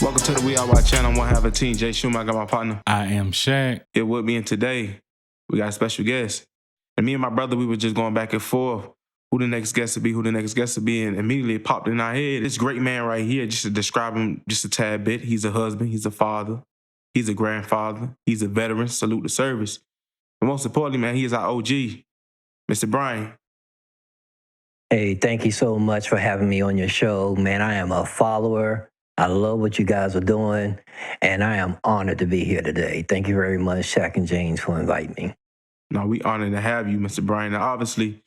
Welcome to the We Are Watch channel. I'm gonna have a team. Jay Schumacher, got my partner. I am Shaq. It would be, and today we got a special guest. And me and my brother, we were just going back and forth. Who the next guest would be, and immediately it popped in our head. This great man right here, just to describe him just a tad bit. He's a husband, he's a father, he's a grandfather, he's a veteran, salute the service. But most importantly, man, he is our OG, Mr. Bryan. Hey, thank you so much for having me on your show. Man, I am a follower. I love what you guys are doing, and I am honored to be here today. Thank you very much, Shaq and James, for inviting me. No, we honored to have you, Mr. Bryan. Now, obviously,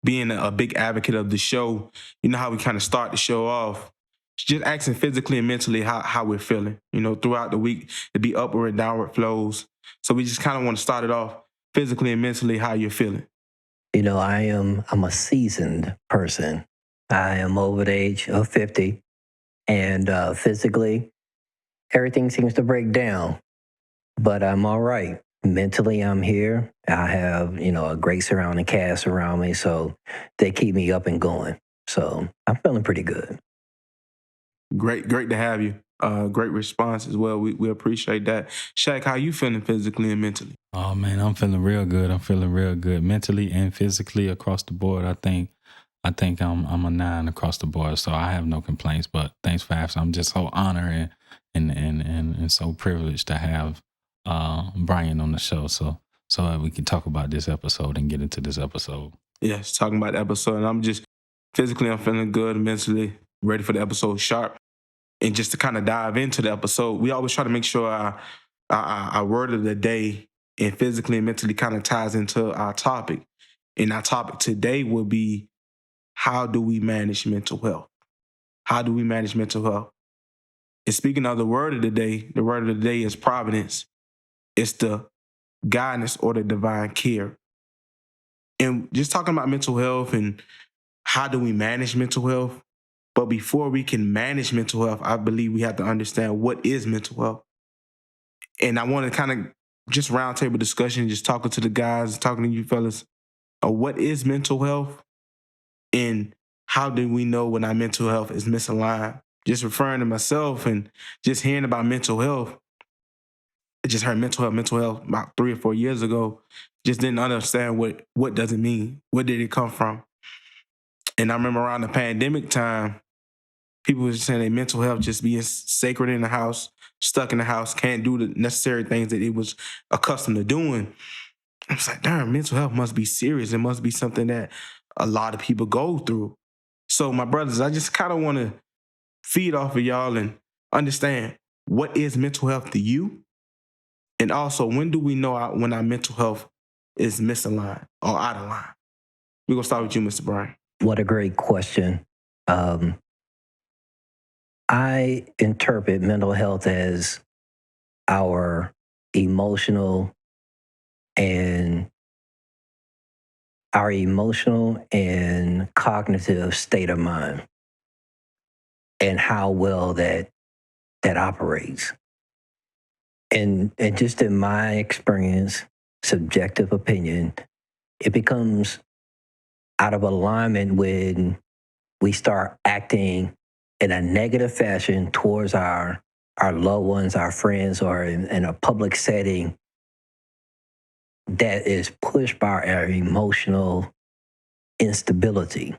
being a big advocate of the show, you know how we kind of start the show off, just asking physically and mentally how we're feeling. You know, throughout the week, it'd be upward and downward flows. So we just kind of want to start it off physically and mentally, how you're feeling. You know, I'm a seasoned person. I am over the age of 50, and physically, everything seems to break down, but I'm all right. Mentally, I'm here. I have, a great surrounding cast around me, so they keep me up and going. So I'm feeling pretty good. Great to have you. Great response as well. We appreciate that. Shaq, how you feeling physically and mentally? Oh man, I'm feeling real good. Mentally and physically across the board. I think I'm a 9 across the board, so I have no complaints. But thanks for asking. I'm just so honored and so privileged to have Bryan on the show, so that we can talk about this episode and get into this episode. Yes, talking about the episode, and I'm feeling good, mentally ready for the episode sharp. And just to kind of dive into the episode, we always try to make sure our word of the day and physically and mentally kind of ties into our topic. And our topic today will be, how do we manage mental health? How do we manage mental health? And speaking of the word of the day is providence. It's the guidance or the divine care. And just talking about mental health and how do we manage mental health? But before we can manage mental health, I believe we have to understand what is mental health. And I want to kind of just roundtable discussion, just talking to the guys, talking to you fellas, what is mental health and how do we know when our mental health is misaligned? Just referring to myself and just hearing about mental health, I just heard mental health about 3 or 4 years ago. Just didn't understand what does it mean? Where did it come from? And I remember around the pandemic time, people were saying that mental health just being sacred in the house, stuck in the house, can't do the necessary things that it was accustomed to doing. I was like, darn, mental health must be serious. It must be something that a lot of people go through. So my brothers, I just kind of want to feed off of y'all and understand, what is mental health to you? And also, when do we know when our mental health is misaligned or out of line? We're going to start with you, Mr. Bryan. What a great question. I interpret mental health as our emotional and cognitive state of mind and how well that operates. And just in my experience, subjective opinion, it becomes out of alignment when we start acting in a negative fashion towards our loved ones, our friends, or in a public setting that is pushed by our emotional instability.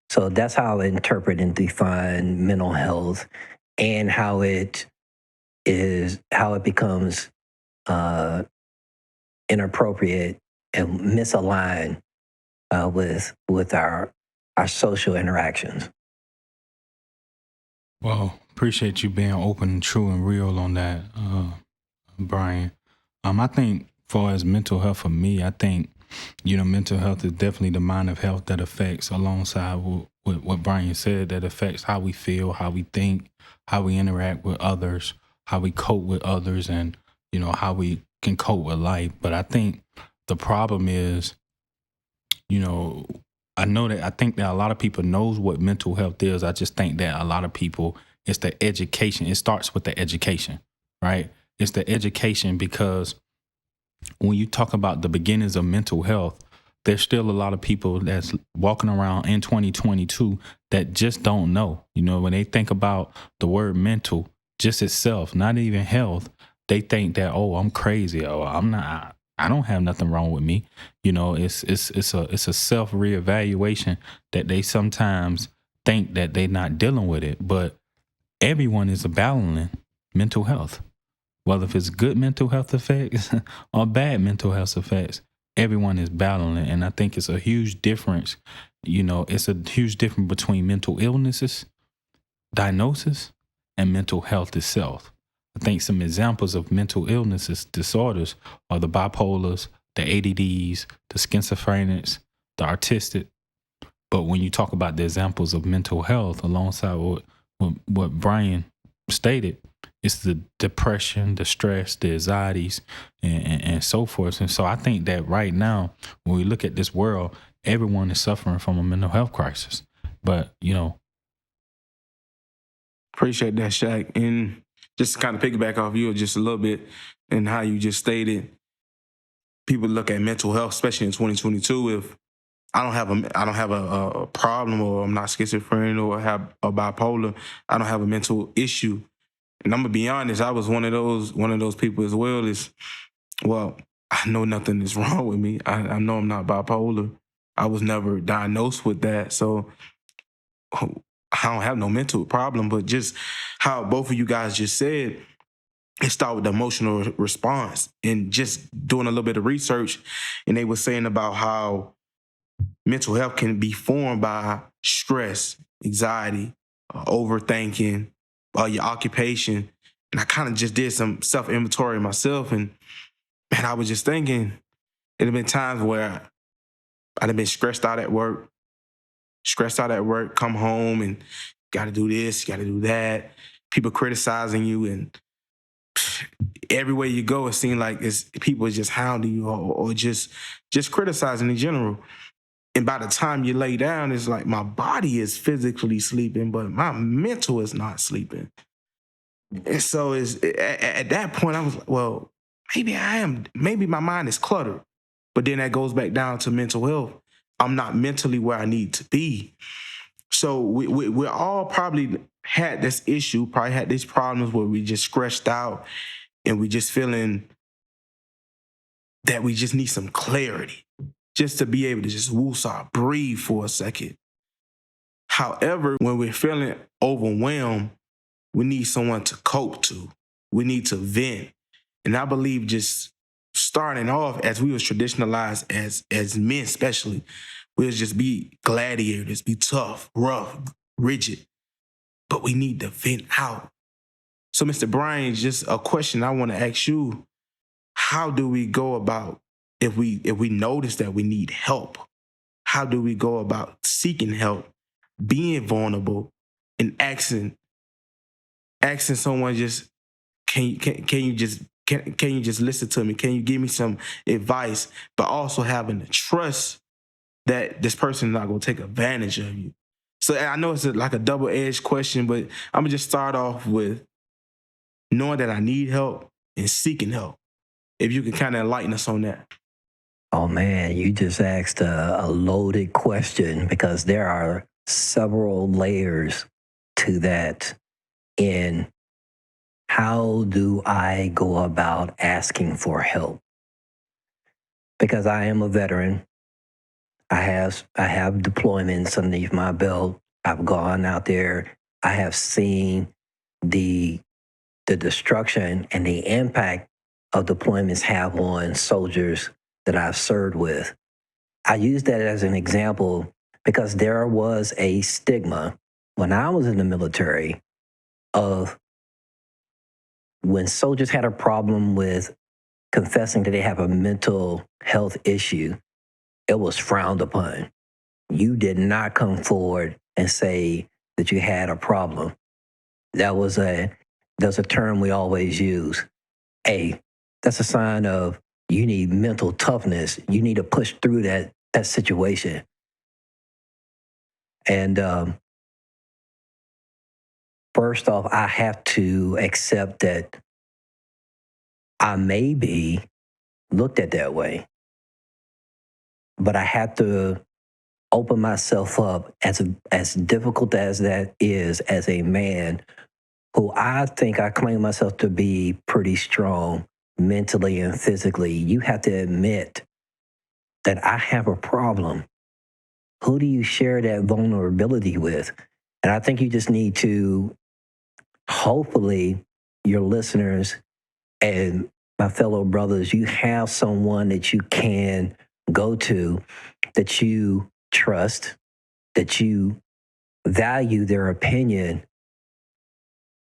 So that's how I interpret and define mental health, and how it becomes inappropriate and misaligned with our social interactions. Well, appreciate you being open, true, and real on that, Bryan. I think, far as mental health for me, I think, mental health is definitely the mind of health that affects, alongside with what Bryan said, that affects how we feel, how we think, how we interact with others, how we cope with others, and, how we can cope with life. But I think the problem is, I think that a lot of people knows what mental health is. I just think that a lot of people, it's the education. It starts with the education, right? It's the education, because when you talk about the beginnings of mental health, there's still a lot of people that's walking around in 2022 that just don't know. You know, when they think about the word mental just itself, not even health, they think that, oh, I'm crazy, or I'm not. I don't have nothing wrong with me. You know, it's a self reevaluation that they sometimes think that they're not dealing with it, but everyone is battling mental health. Whether if it's good mental health effects or bad mental health effects, everyone is battling it. And I think it's a huge difference. You know, it's a huge difference between mental illnesses, diagnosis, and mental health itself. I think some examples of mental illnesses, disorders, are the bipolars, the ADDs, the schizophrenics, the autistic. But when you talk about the examples of mental health, alongside what Bryan stated, it's the depression, the stress, the anxieties, and so forth. And so I think that right now, when we look at this world, everyone is suffering from a mental health crisis. But, you know. Appreciate that, Shaq. And just to kind of piggyback off you just a little bit and how you just stated, people look at mental health, especially in 2022, if I don't have a problem, or I'm not schizophrenic, or have a bipolar, I don't have a mental issue. And I'm gonna be honest, I was one of those people as well. Well, I know nothing is wrong with me. I know I'm not bipolar. I was never diagnosed with that, so I don't have no mental problem. But just how both of you guys just said, it started with the emotional response, and just doing a little bit of research, and they were saying about how mental health can be formed by stress, anxiety, overthinking, your occupation. And I kind of just did some self-inventory myself, and I was just thinking, it had been times where I'd have been stressed out at work, come home and got to do this, got to do that. People criticizing you, and everywhere you go, it seemed like people just hounding you, or just criticizing in general. And by the time you lay down, it's like my body is physically sleeping, but my mental is not sleeping. And so at that point, I was like, well, maybe my mind is cluttered. But then that goes back down to mental health. I'm not mentally where I need to be. So we all probably had this issue, probably had these problems where we just stressed out, and we just feeling that we just need some clarity, just to be able to just woosah, breathe for a second. However, when we're feeling overwhelmed, we need someone to cope to. We need to vent. And I believe just starting off, as we was traditionalized as men especially, we'll just be gladiators, be tough, rough, rigid. But we need to vent out. So Mr. Bryan, just a question I want to ask you. How do we go about, if we notice that we need help, how do we go about seeking help, being vulnerable, and asking someone, just can you just listen to me? Can you give me some advice? But also having the trust that this person is not going to take advantage of you. So I know it's like a double-edged question, but I'm gonna just start off with knowing that I need help and seeking help. If you can kind of enlighten us on that. Oh man, you just asked a loaded question, because there are several layers to that. In how do I go about asking for help? Because I am a veteran. I have deployments underneath my belt. I've gone out there. I have seen the destruction and the impact of deployments have on soldiers that I've served with. I use that as an example because there was a stigma when I was in the military of when soldiers had a problem with confessing that they have a mental health issue, it was frowned upon. You did not come forward and say that you had a problem. That was a term we always use. Hey, that's a sign of you need mental toughness. You need to push through that situation. And first off, I have to accept that I may be looked at that way. but I have to open myself up as difficult as that is as a man who I think I claim myself to be pretty strong mentally and physically. You have to admit that I have a problem. Who do you share that vulnerability with? And I think you just need to, hopefully, your listeners and my fellow brothers, you have someone that you can go to, that you trust, that you value their opinion,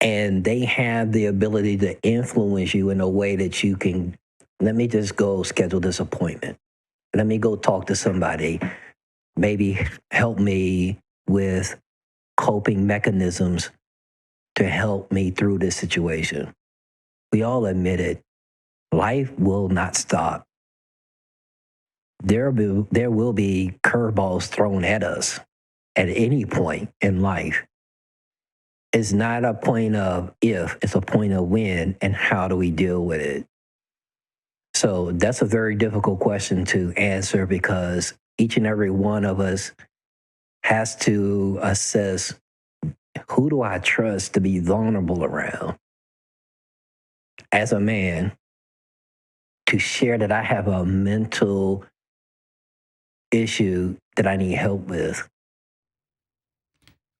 and they have the ability to influence you in a way that you can, let me just go schedule this appointment. Let me go talk to somebody. Maybe help me with coping mechanisms to help me through this situation. We all admit it. Life will not stop. There will be curveballs thrown at us at any point in life. It's not a point of if, it's a point of when, and how do we deal with it? So that's a very difficult question to answer, because each and every one of us has to assess, who do I trust to be vulnerable around? As a man, to share that I have a mental issue that I need help with.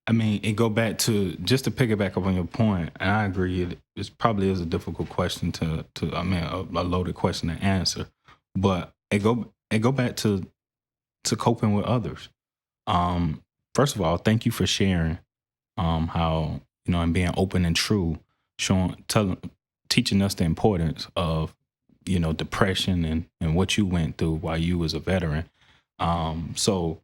I mean, it go back to, just to piggyback up on your point, and I agree, it probably is a difficult question I mean, a loaded question to answer, but it go back to coping with others. First of all, thank you for sharing how, and being open and true, teaching us the importance of, depression and what you went through while you was a veteran. So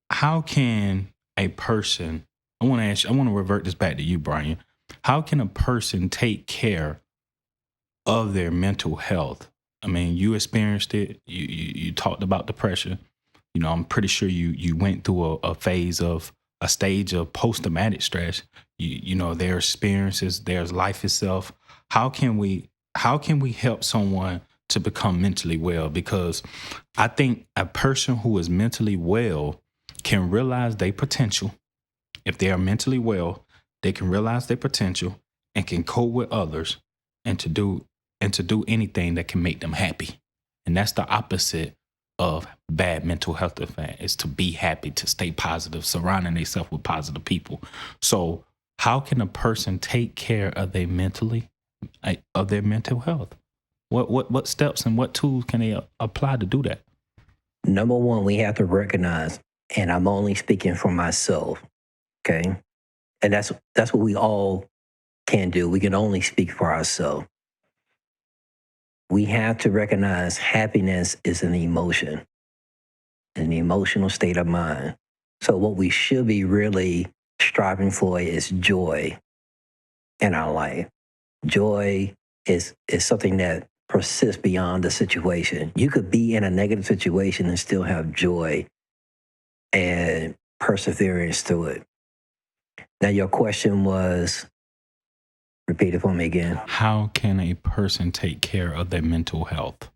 how can a person, I want to revert this back to you, Bryan. How can a person take care of their mental health? I mean, you experienced it. You talked about depression. I'm pretty sure you went through a stage of post-traumatic stress. Their experiences, there's life itself. How can we help someone to become mentally well? Because I think a person who is mentally well can realize their potential. If they are mentally well, they can realize their potential and can cope with others and to do anything that can make them happy. And that's the opposite of bad mental health effect, is to be happy, to stay positive, surrounding themselves with positive people. So how can a person take care of their mental health? What steps and what tools can they apply to do that? Number one, we have to recognize, and I'm only speaking for myself, okay? And that's what we all can do. We can only speak for ourselves. We have to recognize happiness is an emotion, an emotional state of mind. So what we should be really striving for is joy in our life. Joy is something that persists beyond the situation. You could be in a negative situation and still have joy and perseverance through it. Now, your question was, repeat it for me again. How can a person take care of their mental health?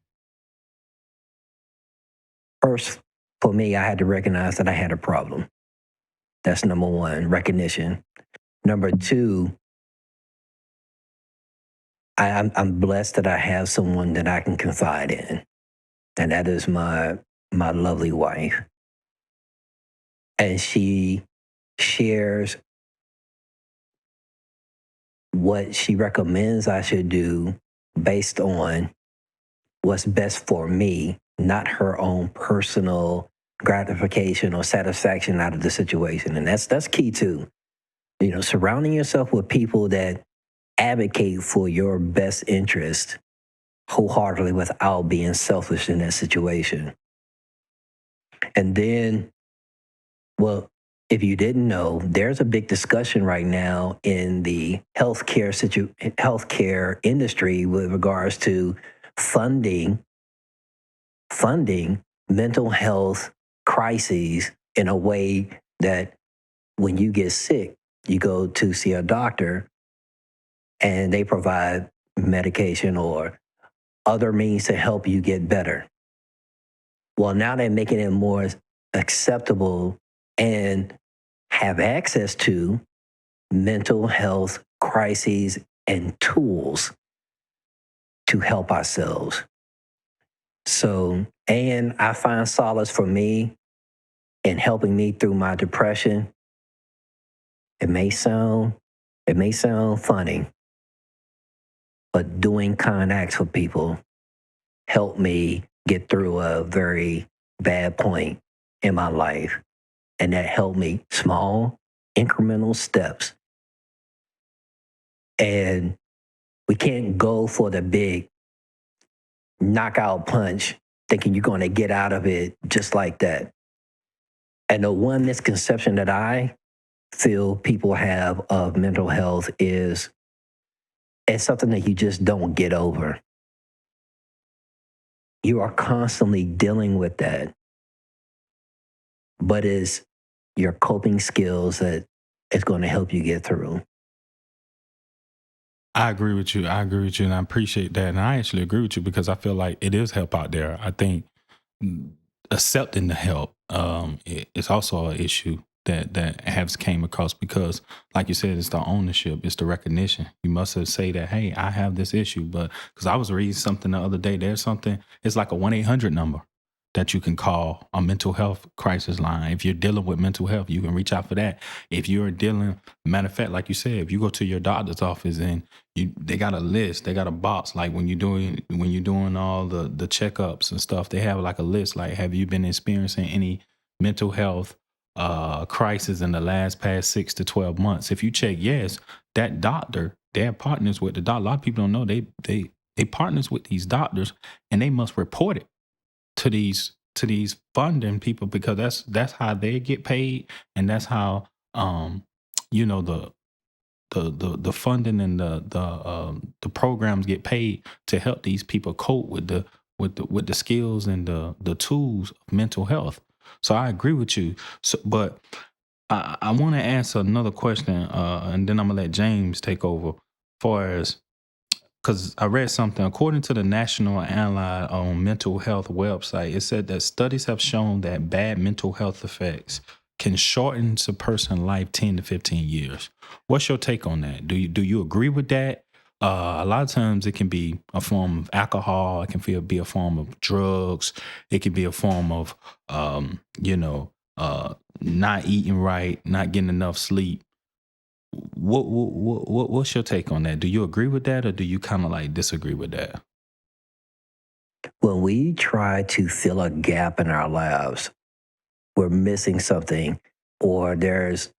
First, for me, I had to recognize that I had a problem. That's number one, recognition. Number two, I'm blessed that I have someone that I can confide in, and that is my lovely wife. And she shares what she recommends I should do based on what's best for me, not her own personal gratification or satisfaction out of the situation. And that's key too. Surrounding yourself with people that advocate for your best interest wholeheartedly without being selfish in that situation. And then, well, if you didn't know, there's a big discussion right now in the healthcare industry with regards to funding mental health crises in a way that when you get sick, you go to see a doctor and they provide medication or other means to help you get better. Well, now they're making it more acceptable and have access to mental health crises and tools to help ourselves. So, and I find solace for me in helping me through my depression. It may sound funny, but doing kind acts for people helped me get through a very bad point in my life. And that helped me small, incremental steps. And we can't go for the big knockout punch thinking you're going to get out of it just like that. And the one misconception that I feel people have of mental health is it's something that you just don't get over. You are constantly dealing with that, but it's your coping skills that is going to help you get through. I agree with you. And I appreciate that. And I actually agree with you because I feel like it is help out there. I think accepting the help is also an issue that has came across because, like you said, it's the ownership, it's the recognition. You must have say that, hey, I have this issue, but because I was reading something the other day, there's something. It's like a 1-800 number that you can call, a mental health crisis line. If you're dealing with mental health, you can reach out for that. If you're dealing, matter of fact, like you said, if you go to your doctor's office and they got a list, they got a box, like when you're doing all the checkups and stuff, they have like a list, like, have you been experiencing any mental health crisis in the past 6 to 12 months? If you check yes, that doctor, they're partners with the doctor. A lot of people don't know they partners with these doctors, and they must report it to these funding people because that's how they get paid, and that's how you know the funding and the programs get paid to help these people cope with the skills and the tools of mental health. So I agree with you. So, but I want to answer another question, and then I'm gonna let James take over. Far as because I read something, according to the National Ally on Mental Health website, it said that studies have shown that bad mental health effects can shorten a person's life 10 to 15 years. What's your take on that? Do you agree with that? A lot of times it can be a form of alcohol. It can be a form of drugs. It can be a form of, not eating right, not getting enough sleep. What's your take on that? Do you agree with that, or do you kind of like disagree with that? When we try to fill a gap in our lives, we're missing something, or there's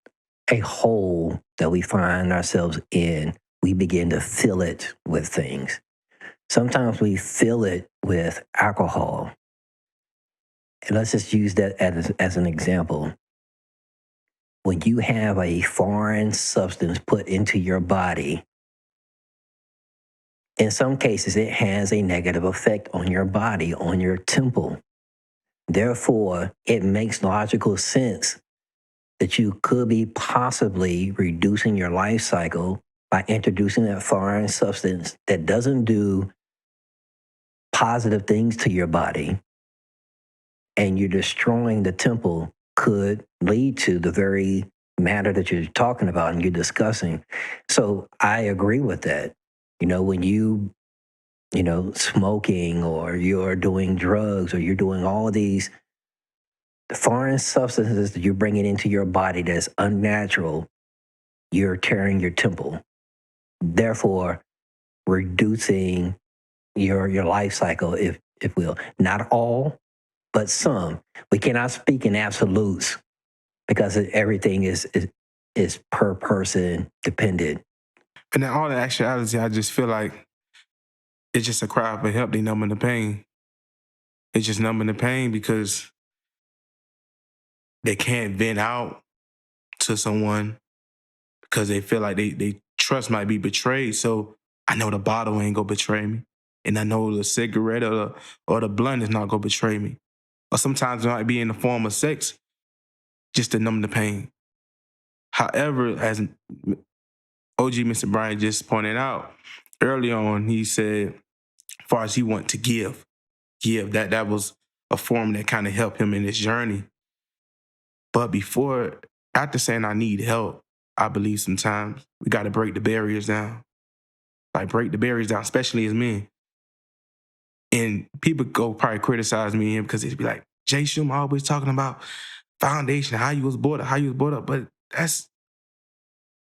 a hole that we find ourselves in, we begin to fill it with things. Sometimes we fill it with alcohol. And let's just use that as an example. When you have a foreign substance put into your body, in some cases, it has a negative effect on your body, on your temple. Therefore, it makes logical sense that you could be possibly reducing your life cycle by introducing that foreign substance that doesn't do positive things to your body, and you're destroying the temple, could lead to the very matter that you're talking about and you're discussing. So I agree with that. When smoking, or you're doing drugs, or you're doing all of these foreign substances that you're bringing into your body that's unnatural, you're tearing your temple. Therefore, reducing your life cycle, if will. Not all, but some. We cannot speak in absolutes because everything is per person dependent. And in all the actuality, I just feel like it's just a cry for help. They numbing the pain. It's just numbing the pain because they can't vent out to someone because they feel like they trust might be betrayed. So I know the bottle ain't gonna betray me, and I know the cigarette or the blunt is not gonna betray me. Or sometimes it might be in the form of sex, just to numb the pain. However, as OG Mr. Bryan just pointed out early on, he said, as far as he want to give, that was a form that kind of helped him in his journey. But after saying I need help, I believe sometimes we got to break the barriers down. Like break the barriers down, especially as men. And people go probably criticize me and him because they'd be like, Jay Schumer always talking about foundation, how you was brought up. But that's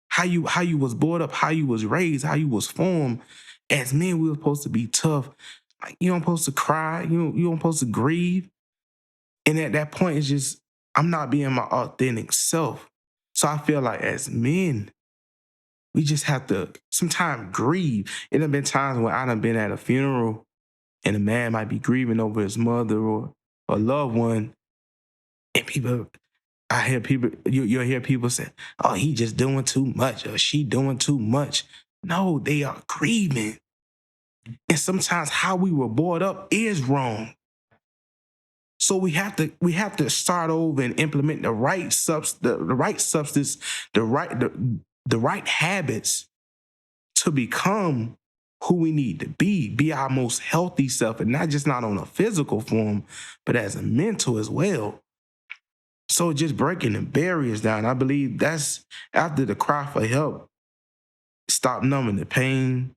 how you was brought up, how you was raised, how you was formed. As men, we were supposed to be tough. Like you don't supposed to cry, you don't supposed to grieve. And at that point, it's just I'm not being my authentic self. So I feel like as men, we just have to sometimes grieve. It have been times when I done been at a funeral and a man might be grieving over his mother or a loved one, and you'll hear people say, oh, he just doing too much or she doing too much. No, they are grieving. And sometimes how we were brought up is wrong. So we have to start over and implement the right substance, the right habits to become who we need to be our most healthy self, and not on a physical form, but as a mental as well. So just breaking the barriers down, I believe that's after the cry for help, stop numbing the pain.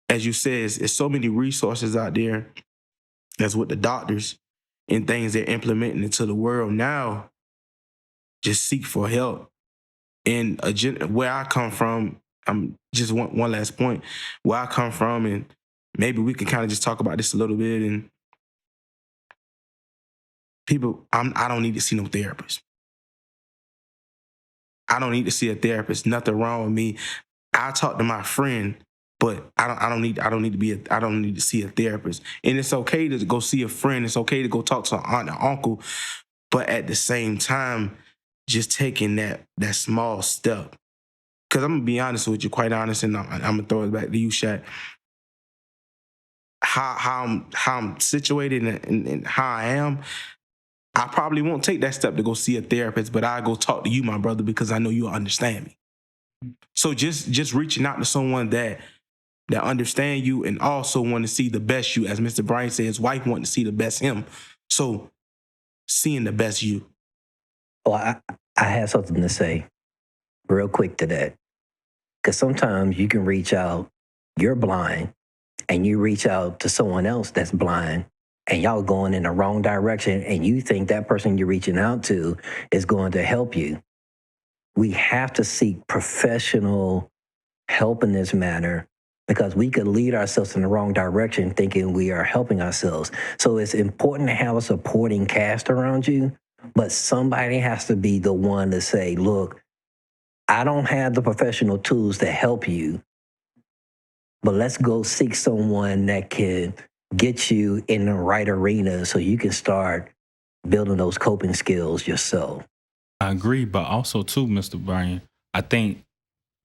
As you said, it's so many resources out there. That's what the doctors and things they're implementing into the world now. Just seek for help. And where I come from, I'm just one last point. Where I come from, and maybe we can kind of just talk about this a little bit. And people, I don't need to see no therapist. I don't need to see a therapist. Nothing wrong with me. I talk to my friend, but I don't need to see a therapist. And it's okay to go see a friend. It's okay to go talk to an aunt or uncle. But at the same time, just taking that small step. Because I'm gonna be honest with you, quite honest, and I'm gonna throw it back to you, Shaq. How I'm situated and how I am, I probably won't take that step to go see a therapist, but I go talk to you, my brother, because I know you'll understand me. So just reaching out to someone that understand you and also want to see the best you, as Mr. Bryan said, his wife wanting to see the best him. So seeing the best you. Well, I have something to say real quick to that. Because sometimes you can reach out, you're blind, and you reach out to someone else that's blind, and y'all going in the wrong direction, and you think that person you're reaching out to is going to help you. We have to seek professional help in this matter because we could lead ourselves in the wrong direction thinking we are helping ourselves. So it's important to have a supporting cast around you, but somebody has to be the one to say, look, I don't have the professional tools to help you, but let's go seek someone that can get you in the right arena so you can start building those coping skills yourself. I agree, but also too, Mr. Bryan, I think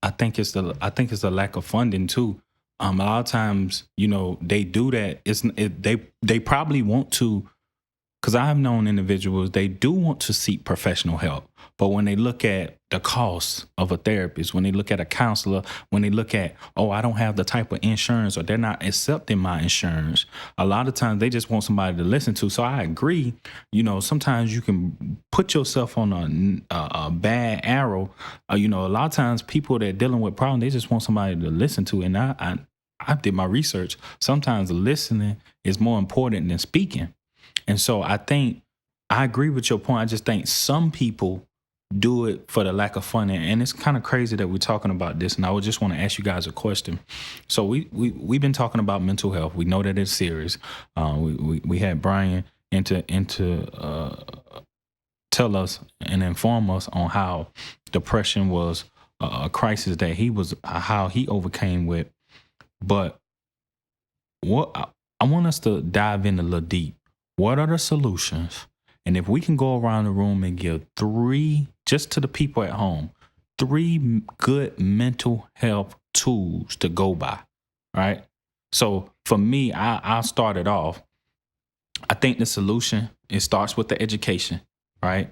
it's the lack of funding too. A lot of times, they do that. They probably want to, because I've known individuals, they do want to seek professional help. But when they look at the cost of a therapist, when they look at a counselor, when they look at, I don't have the type of insurance or they're not accepting my insurance, a lot of times they just want somebody to listen to. So I agree, sometimes you can put yourself on a bad arrow. A lot of times people that are dealing with problems, they just want somebody to listen to. And I did my research. Sometimes listening is more important than speaking. And so I think I agree with your point. I just think some people do it for the lack of funding. And it's kind of crazy that we're talking about this. And I would just want to ask you guys a question. So we've been talking about mental health. We know that it's serious. We had Bryan tell us and inform us on how depression was a crisis that how he overcame with. But what I want us to dive in a little deep. What are the solutions? And if we can go around the room and give 3, just to the people at home, 3 good mental health tools to go by, right? So for me, I'll start it off. I think the solution, it starts with the education, right?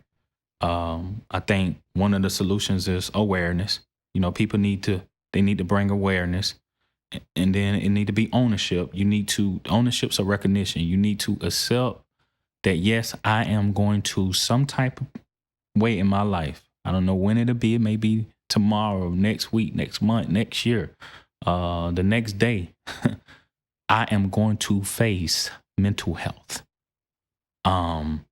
I think one of the solutions is awareness. People need to bring awareness. And then it need to be ownership. Ownership's a recognition. You need to accept that yes, I am going to some type of way in my life. I don't know when it'll be. It may be tomorrow, next week, next month, next year, the next day. I am going to face mental health. And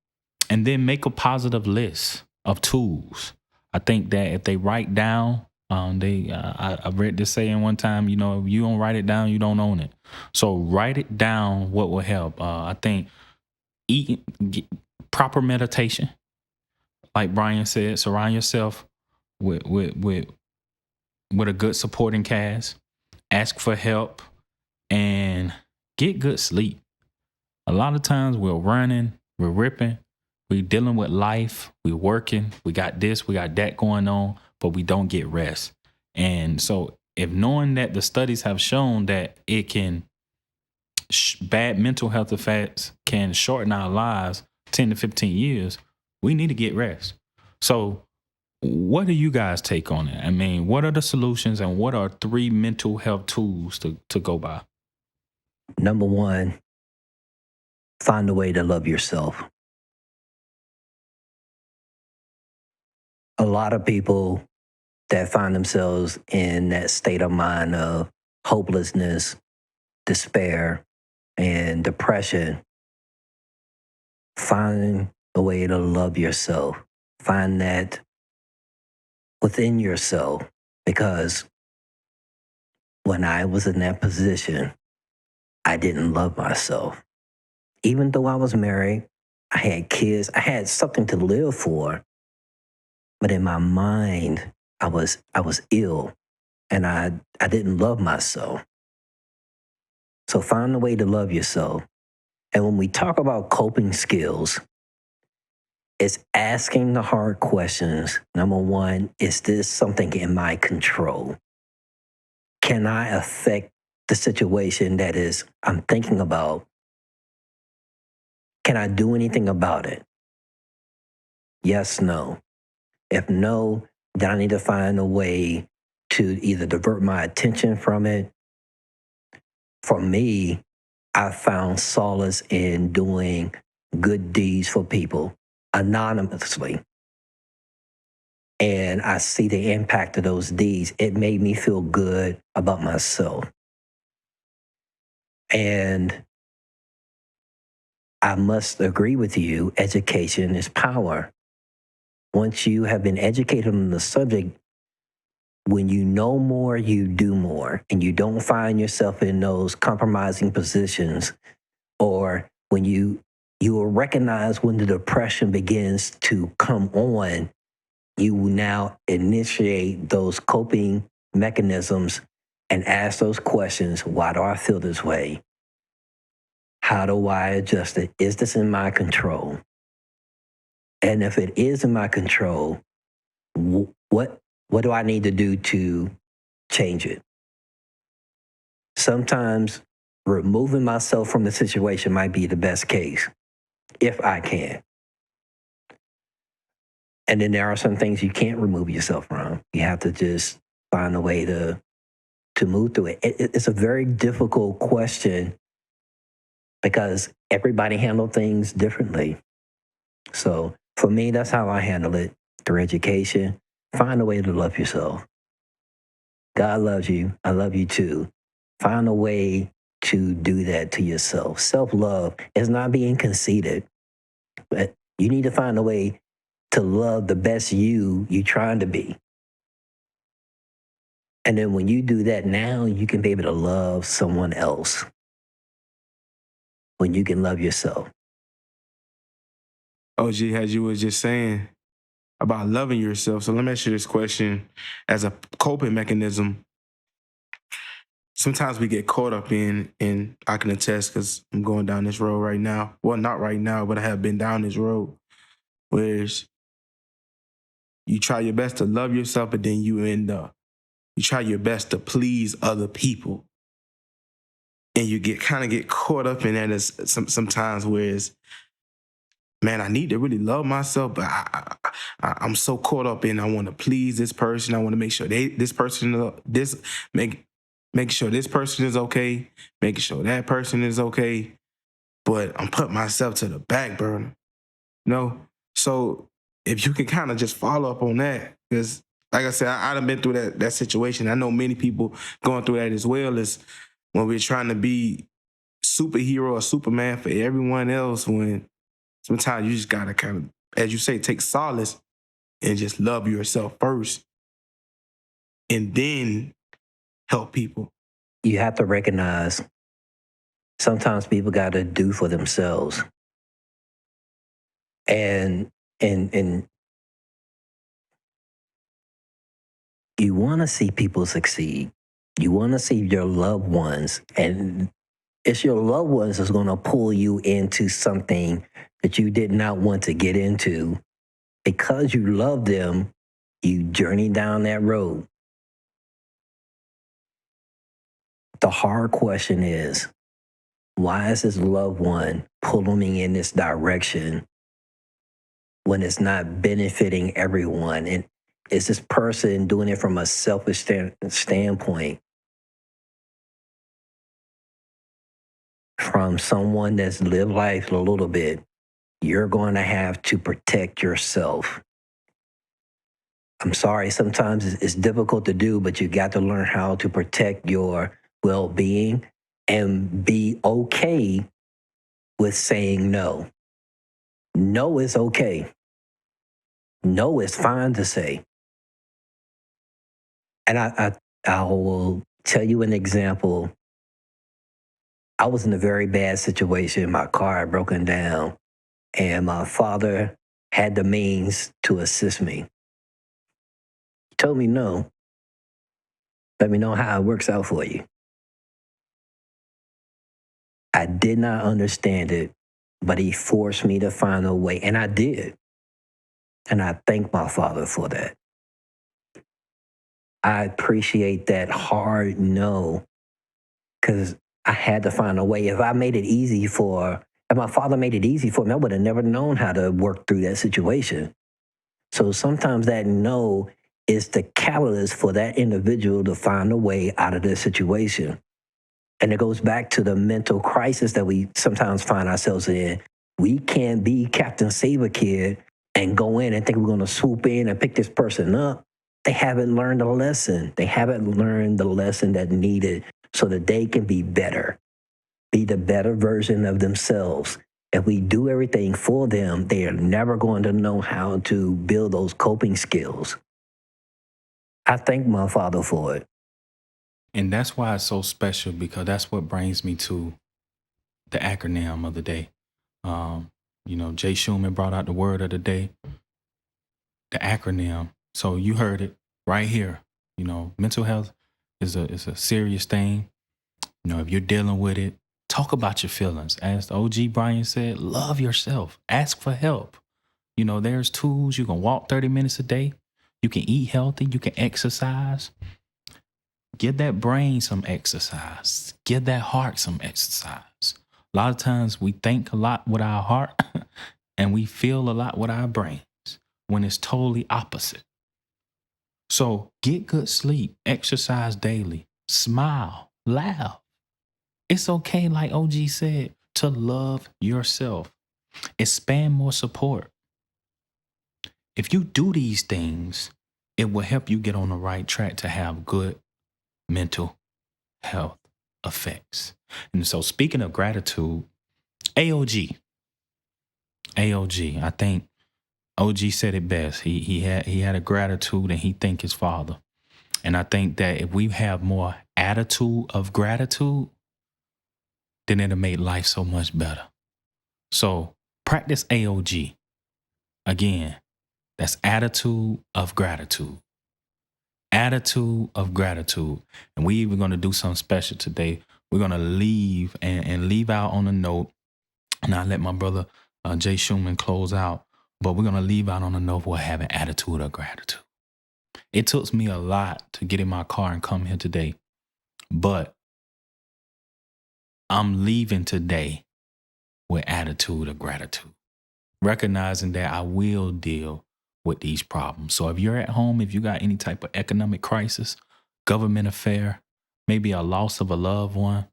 then make a positive list of tools. I think that if they write down, I read this saying one time, you know, if you don't write it down, you don't own it. So write it down, what will help. I think proper meditation, like Bryan said, surround yourself with a good supporting cast, ask for help, and get good sleep. A lot of times we're running, we're ripping, we're dealing with life, we're working, we got this, we got that going on, but we don't get rest. And so if knowing that the studies have shown that it can, bad mental health effects can shorten our lives 10 to 15 years, we need to get rest. So what do you guys take on it? I mean, what are the solutions and what are 3 mental health tools to go by? Number one, find a way to love yourself. A lot of people that find themselves in that state of mind of hopelessness, despair, and depression, find a way to love yourself. Find that within yourself, because when I was in that position, I didn't love myself. Even though I was married, I had kids, I had something to live for, but in my mind, I was ill, and I didn't love myself. So find a way to love yourself. And when we talk about coping skills, it's asking the hard questions. Number one, is this something in my control? Can I affect the situation that is I'm thinking about? Can I do anything about it? Yes, no. If no, then I need to find a way to either divert my attention from it. For me, I found solace in doing good deeds for people anonymously. And I see the impact of those deeds. It made me feel good about myself. And I must agree with you, education is power. Once you have been educated on the subject, when you know more, you do more, and you don't find yourself in those compromising positions, or when you will recognize when the depression begins to come on, you will now initiate those coping mechanisms and ask those questions. Why do I feel this way? How do I adjust it? Is this in my control? And if it is in my control, what do I need to do to change it? Sometimes removing myself from the situation might be the best case, if I can. And then there are some things you can't remove yourself from. You have to just find a way to move through it. It's a very difficult question because everybody handles things differently. So for me, that's how I handle it, through education. Find a way to love yourself. God loves you. I love you too. Find a way to do that to yourself. Self-love is not being conceited, but you need to find a way to love the best you trying to be. And then when you do that, now you can be able to love someone else. When you can love yourself. OG, as you were just saying about loving yourself. So let me ask you this question. As a coping mechanism, sometimes we get caught up in I can attest because I'm going down this road right now. Well, not right now, but I have been down this road. Whereas you try your best to love yourself, but then you try your best to please other people. And you get caught up in that as sometimes, whereas, man, I need to really love myself, but I'm so caught up in I want to please this person. I want to make sure make sure this person is okay, making sure that person is okay. but I'm putting myself to the back burner. So if you can kind of just follow up on that, because like I said, I done been through that situation. I know many people going through that as well, is when we're trying to be superhero or Superman for everyone else, when sometimes you just gotta kind of, as you say, take solace and just love yourself first and then help people. You have to recognize sometimes people got to do for themselves. And you want to see people succeed. You want to see your loved ones, and it's your loved ones that's going to pull you into something that you did not want to get into. Because you love them, you journey down that road. The hard question is, why is this loved one pulling me in this direction when it's not benefiting everyone? And is this person doing it from a selfish standpoint? From someone that's lived life a little bit, you're going to have to protect yourself. I'm sorry, sometimes it's difficult to do, but you got to learn how to protect your well-being and be okay with saying no. No is okay. No is fine to say. And I will tell you an example. I was in a very bad situation. My car had broken down, and my father had the means to assist me. He told me no. Let me know how it works out for you. I did not understand it, but he forced me to find a way, and I did. And I thank my father for that. I appreciate that hard no, because I had to find a way. If my father made it easy for me, I would have never known how to work through that situation. So sometimes that no is the catalyst for that individual to find a way out of this situation. And it goes back to the mental crisis that we sometimes find ourselves in. We can't be Captain Saber Kid and go in and think we're going to swoop in and pick this person up. They haven't learned a lesson. They haven't learned the lesson that needed so that they can be better, be the better version of themselves. If we do everything for them, they are never going to know how to build those coping skills. I thank my father for it. And that's why it's so special, because that's what brings me to the acronym of the day. Jay Schumann brought out the word of the day, the acronym. So you heard it right here. Mental health is a serious thing. If you're dealing with it, talk about your feelings. As the OG Bryan said, love yourself. Ask for help. There's tools. You can walk 30 minutes a day. You can eat healthy. You can exercise. Give that brain some exercise. Give that heart some exercise. A lot of times we think a lot with our heart and we feel a lot with our brains, when it's totally opposite. So get good sleep, exercise daily, smile, laugh. It's okay, like OG said, to love yourself. Expand more support. If you do these things, it will help you get on the right track to have good mental health effects. And so, speaking of gratitude, AOG, I think OG said it best. He had a gratitude, and he thanked his father. And I think that if we have more attitude of gratitude, then it'll make life so much better. So practice AOG. Again, that's attitude of gratitude. Attitude of gratitude. And we even going to do something special today. We're going to leave and leave out on a note. And I'll let my brother Jay Schumann close out. But we're going to leave out on a note for having attitude of gratitude. It took me a lot to get in my car and come here today. But I'm leaving today with attitude of gratitude, recognizing that I will deal with these problems. So if you're at home, if you got any type of economic crisis, government affair, maybe a loss of a loved one,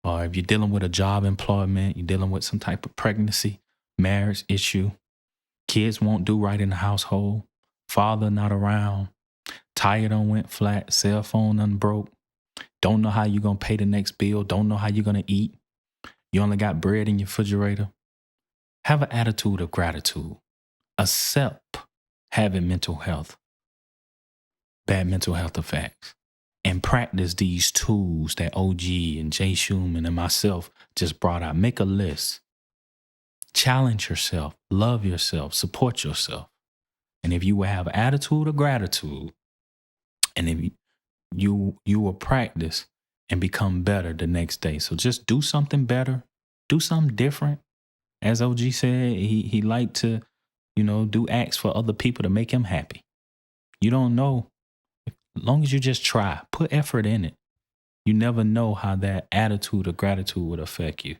or if you're dealing with a job employment, you're dealing with some type of pregnancy, marriage issue, kids won't do right in the household, father not around, tire done went flat, cell phone done broke, don't know how you're going to pay the next bill, don't know how you're going to eat, you only got bread in your refrigerator. Have an attitude of gratitude. Accept having mental health, bad mental health effects, and practice these tools that OG and Jay Schumann and myself just brought out. Make a list. Challenge yourself, love yourself, support yourself. And if you will have attitude of gratitude, and if you will practice and become better the next day. So just do something better, do something different. As OG said, he liked to, do acts for other people to make him happy. You don't know. As long as you just try, put effort in it. You never know how that attitude of gratitude would affect you.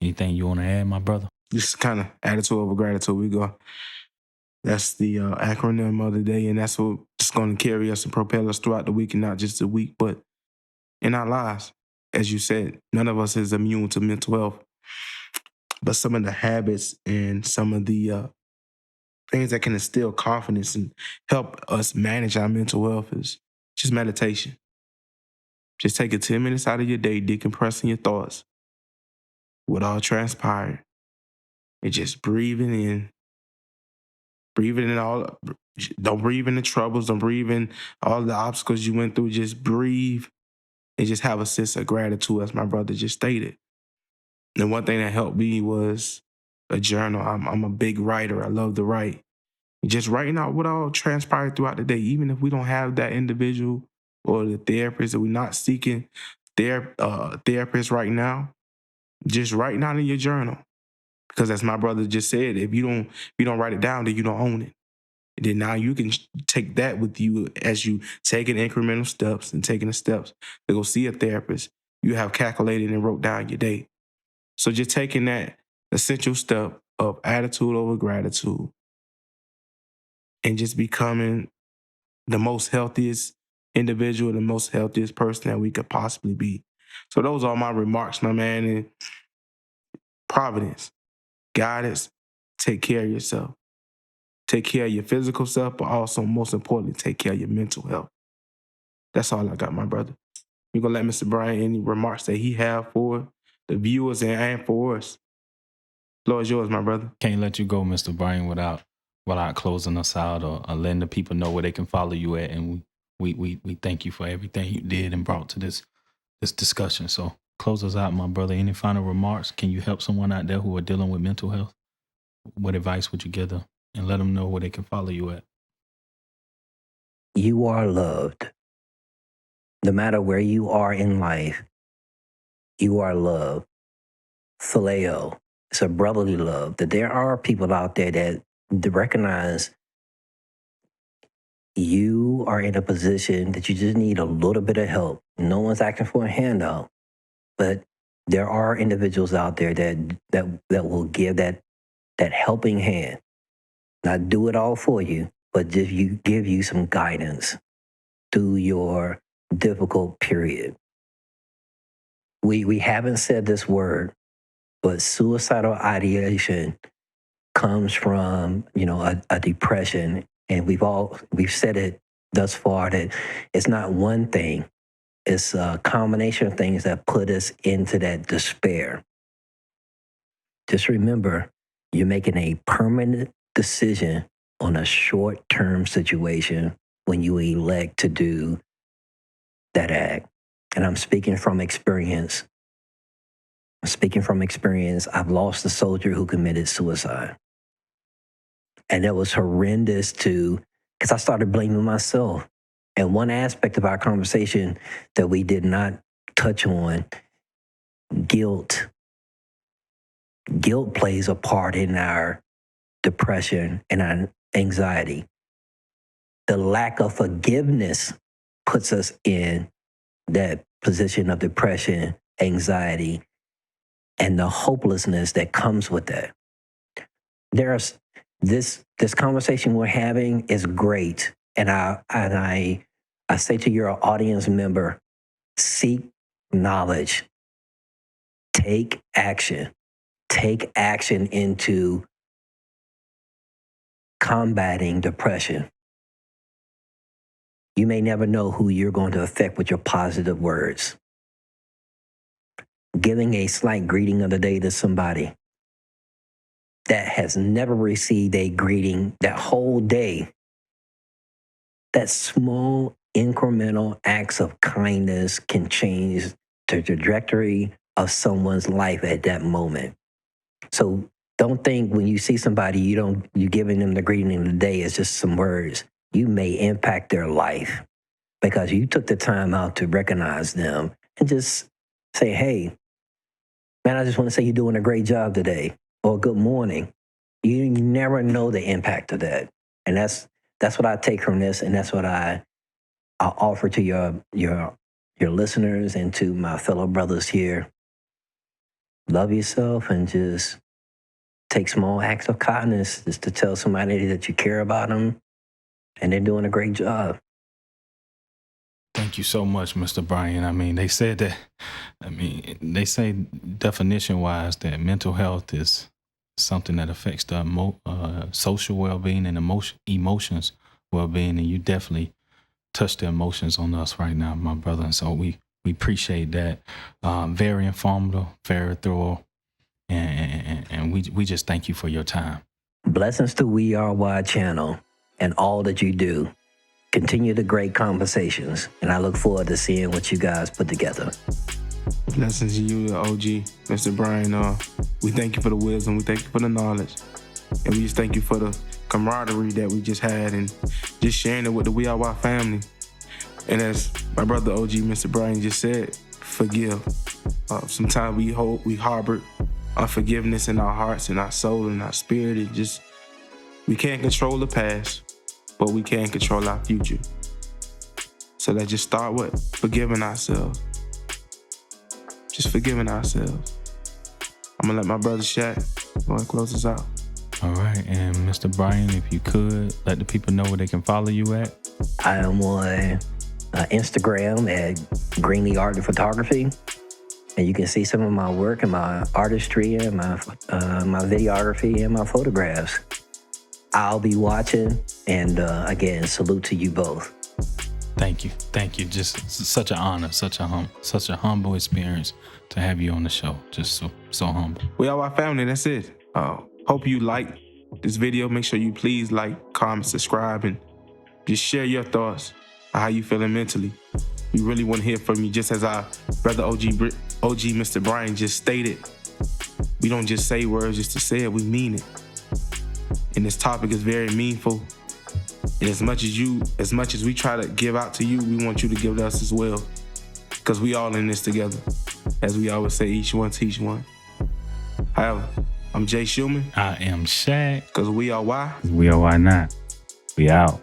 Anything you want to add, my brother? Just kind of attitude over gratitude. We go. That's the acronym of the day, and that's what's going to carry us and propel us throughout the week, and not just the week, but in our lives. As you said, none of us is immune to mental health, but some of the habits and some of the things that can instill confidence and help us manage our mental health is just meditation. Just taking 10 minutes out of your day, decompressing your thoughts with all transpired, and just breathing in all. Don't breathe in the troubles. Don't breathe in all the obstacles you went through. Just breathe and just have a sense of gratitude, as my brother just stated. And one thing that helped me was a journal. I'm a big writer. I love to write. Just writing out what all transpired throughout the day, even if we don't have that individual or the therapist, or we're not seeking therapist right now, just writing out in your journal. Because as my brother just said, if you don't write it down, then you don't own it. And then now you can take that with you as you taking incremental steps and taking the steps to go see a therapist. You have calculated and wrote down your day. So just taking that essential step of attitude over gratitude and just becoming the most healthiest individual, the most healthiest person that we could possibly be. So those are my remarks, my man. And providence, guidance, take care of yourself. Take care of your physical self, but also, most importantly, take care of your mental health. That's all I got, my brother. You gonna let Mr. Bryan any remarks that he have for the viewers and for us? Floor is yours, my brother. Can't let you go, Mr. Bryan, without closing us out or letting the people know where they can follow you at. And we thank you for everything you did and brought to this discussion. So close us out, my brother. Any final remarks? Can you help someone out there who are dealing with mental health? What advice would you give them? And let them know where they can follow you at. You are loved. No matter where you are in life, you are loved. Phileo. It's a brotherly love. That there are people out there that recognize you are in a position that you just need a little bit of help. No one's asking for a handout, but there are individuals out there that will give that helping hand. Not do it all for you, but just give you some guidance through your difficult period. We haven't said this word, but suicidal ideation comes from, a depression. And we've said it thus far that it's not one thing. It's a combination of things that put us into that despair. Just remember, you're making a permanent decision on a short-term situation when you elect to do that act. And I'm speaking from experience. I've lost a soldier who committed suicide. And it was horrendous because I started blaming myself. And one aspect of our conversation that we did not touch on, guilt. Guilt plays a part in our depression and our anxiety. The lack of forgiveness puts us in that position of depression, anxiety, and the hopelessness that comes with that. This conversation we're having is great, and I say to your audience member, seek knowledge. take action. Take action into combating depression. You may never know who you're going to affect with your positive words. Giving a slight greeting of the day to somebody that has never received a greeting that whole day. That small incremental acts of kindness can change the trajectory of someone's life at that moment. So don't think when you see somebody, you giving them the greeting of the day is just some words. You may impact their life because you took the time out to recognize them and just say, hey, man, I just want to say you're doing a great job today, or good morning. You never know the impact of that. And that's what I take from this, and that's what I offer to your listeners and to my fellow brothers here. Love yourself and just take small acts of kindness just to tell somebody that you care about them and they're doing a great job. Thank you so much, Mr. Bryan. I mean, they say definition-wise that mental health is something that affects the social well-being and emotions well-being, and you definitely touch the emotions on us right now, my brother. And so we appreciate that. Very informative, very thorough, and we just thank you for your time. Blessings to We Are Why channel and all that you do. Continue the great conversations, and I look forward to seeing what you guys put together. Blessings to you, the OG, Mr. Bryan. We thank you for the wisdom. We thank you for the knowledge. And we just thank you for the camaraderie that we just had and just sharing it with the We Are Why family. And as my brother OG, Mr. Bryan just said, forgive. Sometimes we harbor unforgiveness in our hearts and our soul and our spirit. We can't control the past, but we can control our future. So let's just start with forgiving ourselves. Just forgiving ourselves. I'm gonna let my brother Shaq go and close us out. All right, and Mr. Bryan, if you could, let the people know where they can follow you at. I am on Instagram at Greenlee Art and Photography, and you can see some of my work and my artistry and my videography and my photographs. I'll be watching, and again, salute to you both. Thank you. Just such an honor, such a humble experience to have you on the show. Just so humble. We are our family. That's it. Hope you like this video. Make sure you please like, comment, subscribe, and just share your thoughts on how you feeling mentally. We really want to hear from you. Just as our brother OG Mr. Bryan just stated, we don't just say words just to say it. We mean it. And this topic is very meaningful. And as much as we try to give out to you, we want you to give to us as well. Because we all in this together. As we always say, each one teach one. However, I'm Jay Shuman. I am Shaq. Because we are why. We are why not. We out.